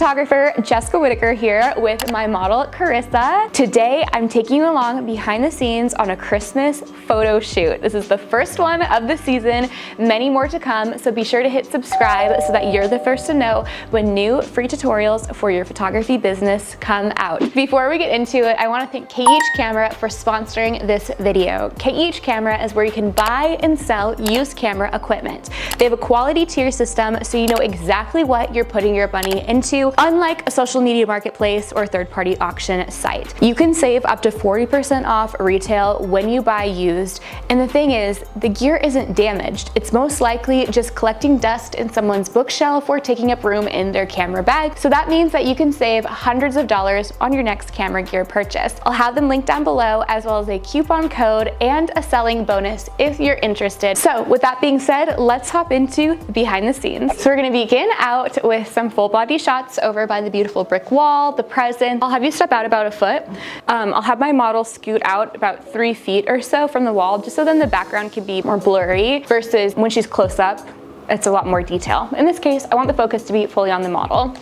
photographer Jessica Whitaker here with my model Carissa. Today I'm taking you along behind the scenes on a Christmas photo shoot. This is the first one of the season, many more to come, so be sure to hit subscribe so that you're the first to know when new free tutorials for your photography business come out. Before we get into it, I want to thank KEH Camera for sponsoring this video. KEH Camera is where you can buy and sell used camera equipment. They have a quality tier system so you know exactly what you're putting your money into, unlike a social media marketplace or third-party auction site. You can save up to 40% off retail when you buy used, and the thing is, the gear isn't damaged. It's most likely just collecting dust in someone's bookshelf or taking up room in their camera bag, so that means that you can save hundreds of dollars on your next camera gear purchase. I'll have them linked down below, as well as a coupon code and a selling bonus if you're interested. So with that being said, let's hop into behind the scenes. So we're gonna begin out with some full body shots over by the beautiful brick wall, the present. I'll have you step out about a foot. I'll have my model scoot out about 3 feet or so from the wall, just so then the background can be more blurry versus when she's close up, it's a lot more detail. In this case, I want the focus to be fully on the model.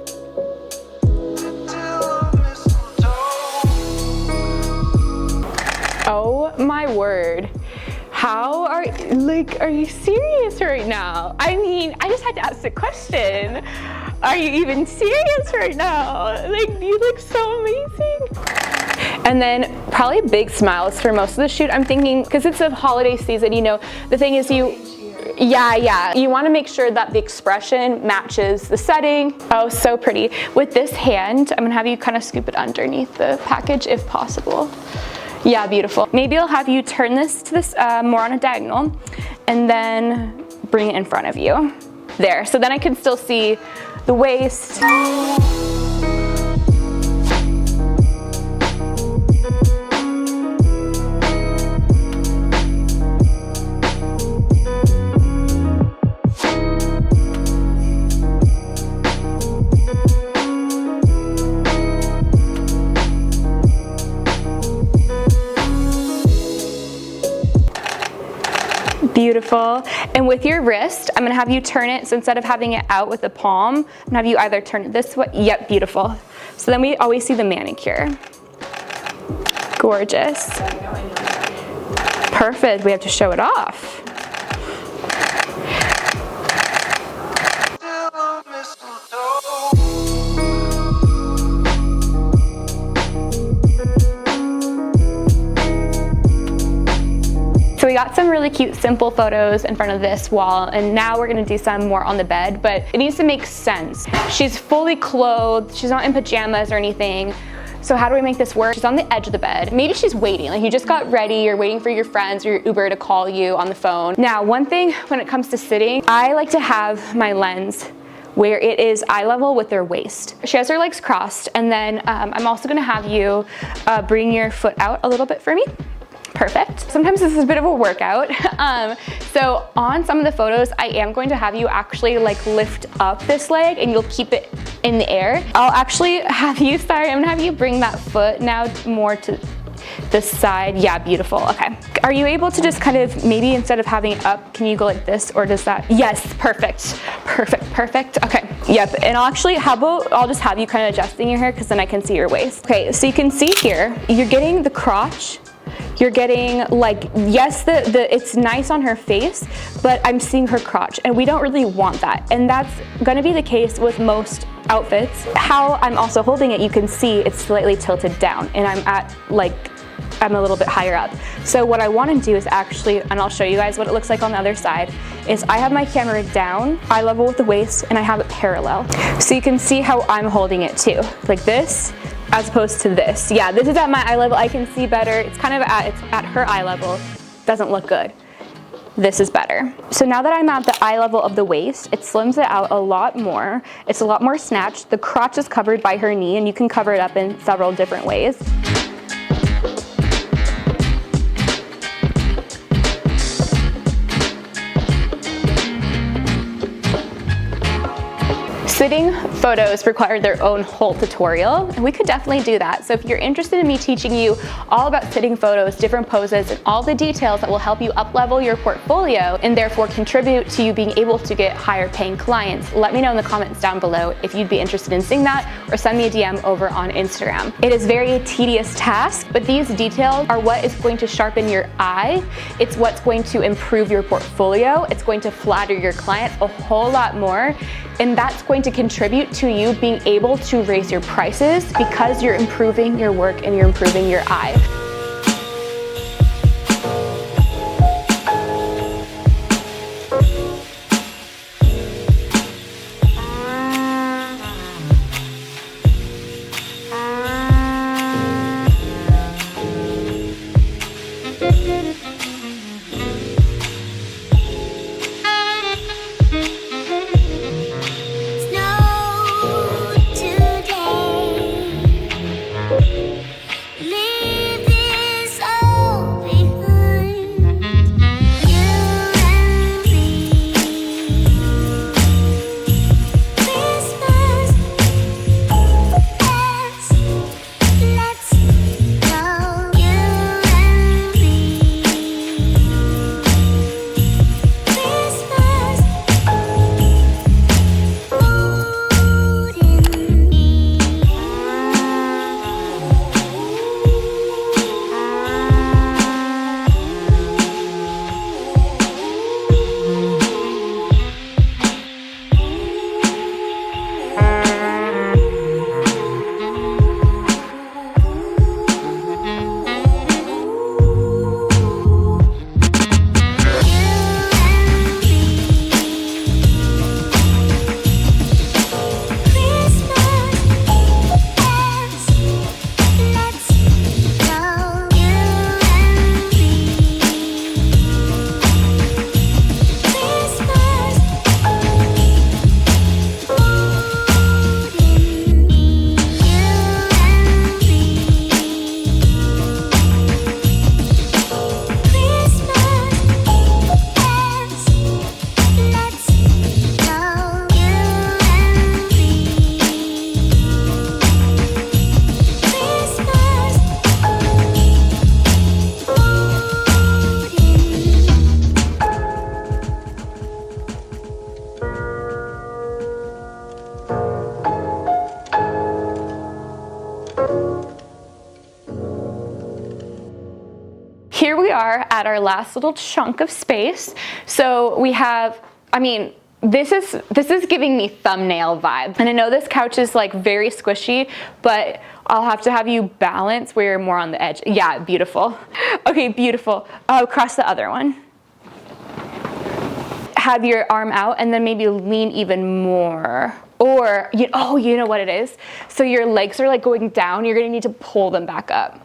Oh my word. How are you serious right now? I mean, I just had to ask the question. Are you even serious right now? Like, you look so amazing. And then probably big smiles for most of the shoot. I'm thinking, because it's a holiday season, you know, the thing is you want to make sure that the expression matches the setting. Oh, so pretty. With this hand, I'm gonna have you kind of scoop it underneath the package if possible. Yeah, beautiful. Maybe I'll have you turn this to this more on a diagonal and then bring it in front of you. There, so then I can still see the waist. Beautiful. And with your wrist, I'm gonna have you turn it, so instead of having it out with the palm, I'm gonna have you either turn it this way. Yep, beautiful. So then we always see the manicure. Gorgeous. Perfect, we have to show it off. So we got some really cute, simple photos in front of this wall, and now we're gonna do some more on the bed, but it needs to make sense. She's fully clothed, she's not in pajamas or anything. So how do we make this work? She's on the edge of the bed. Maybe she's waiting, like you just got ready, you're waiting for your friends or your Uber to call you on the phone. Now, one thing when it comes to sitting, I like to have my lens where it is eye level with their waist. She has her legs crossed, and then I'm also gonna have you bring your foot out a little bit for me. Perfect. Sometimes this is a bit of a workout. So on some of the photos, I am going to have you actually like lift up this leg and you'll keep it in the air. I'll actually have you, I'm gonna have you bring that foot now more to this side. Yeah, beautiful, okay. Are you able to just kind of, maybe instead of having it up, can you go like this, or does that? Yes, perfect, perfect, perfect. Okay, yep, and I'll actually, I'll just have you kind of adjusting your hair because then I can see your waist. Okay, so you can see here, you're getting the crotch. You're getting like, yes, it's nice on her face, but I'm seeing her crotch, and we don't really want that. And that's gonna be the case with most outfits. How I'm also holding it, you can see it's slightly tilted down, and I'm a little bit higher up. So what I wanna do is actually, and I'll show you guys what it looks like on the other side, is I have my camera down, eye level with the waist, and I have it parallel. So you can see how I'm holding it too, like this, as opposed to this. Yeah, this is at my eye level, I can see better. It's kind of it's at her eye level, doesn't look good. This is better. So now that I'm at the eye level of the waist, it slims it out a lot more. It's a lot more snatched. The crotch is covered by her knee, and you can cover it up in several different ways. Sitting photos require their own whole tutorial, and we could definitely do that. So if you're interested in me teaching you all about sitting photos, different poses, and all the details that will help you up-level your portfolio and therefore contribute to you being able to get higher paying clients, let me know in the comments down below if you'd be interested in seeing that, or send me a DM over on Instagram. It is a very tedious task, but these details are what is going to sharpen your eye. It's what's going to improve your portfolio. It's going to flatter your client a whole lot more. And that's going to contribute to you being able to raise your prices because you're improving your work and you're improving your eye. Here we are at our last little chunk of space. So we have, this is giving me thumbnail vibes. And I know this couch is like very squishy, but I'll have to have you balance where you're more on the edge. Yeah, beautiful. Okay, beautiful. Across the other one. Have your arm out and then maybe lean even more. Or, you know what it is? So your legs are like going down, you're gonna need to pull them back up.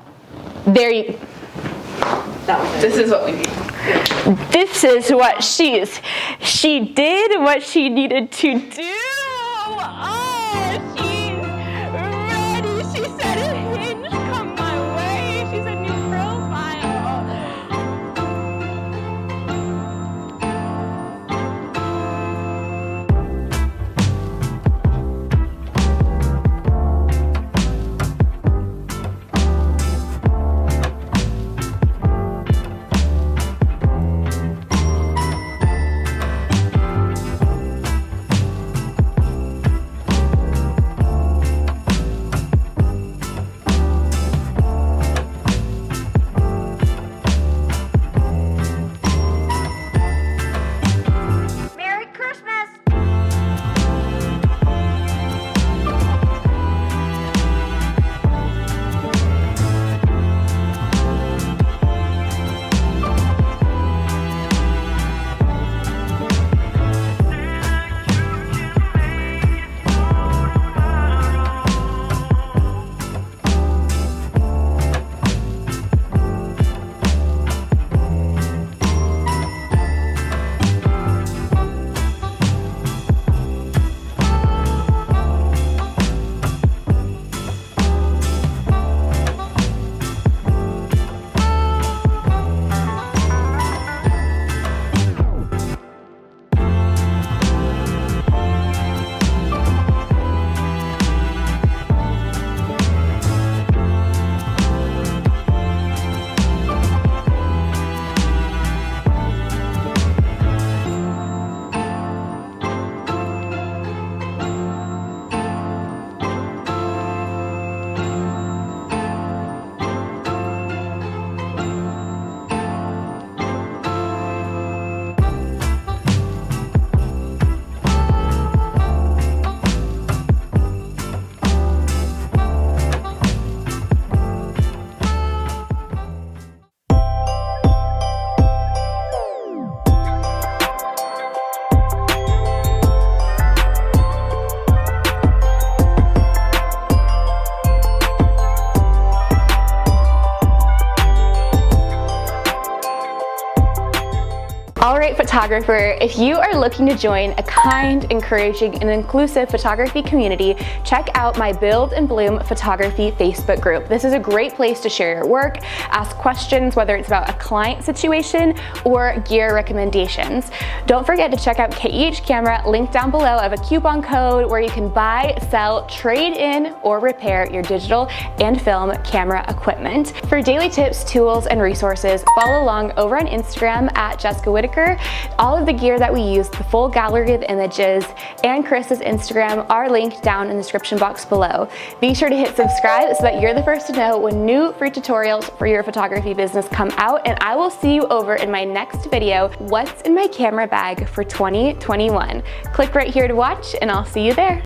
There you This is what we need. This is what she did what she needed to do. Oh, she's ready. She said a hinge come my way. She's a new profile. All right, photographer, if you are looking to join a kind, encouraging, and inclusive photography community, check out my Build and Bloom Photography Facebook group. This is a great place to share your work, ask questions, whether it's about a client situation or gear recommendations. Don't forget to check out KEH Camera, linked down below. I have a coupon code where you can buy, sell, trade in, or repair your digital and film camera equipment. For daily tips, tools, and resources, follow along over on Instagram at Jessica Whitaker. All of the gear that we use, the full gallery of images, and Chris's Instagram are linked down in the description box below. Be sure to hit subscribe so that you're the first to know when new free tutorials for your photography business come out, and I will see you over in my next video, What's in my camera bag for 2021. Click right here to watch, and I'll see you there.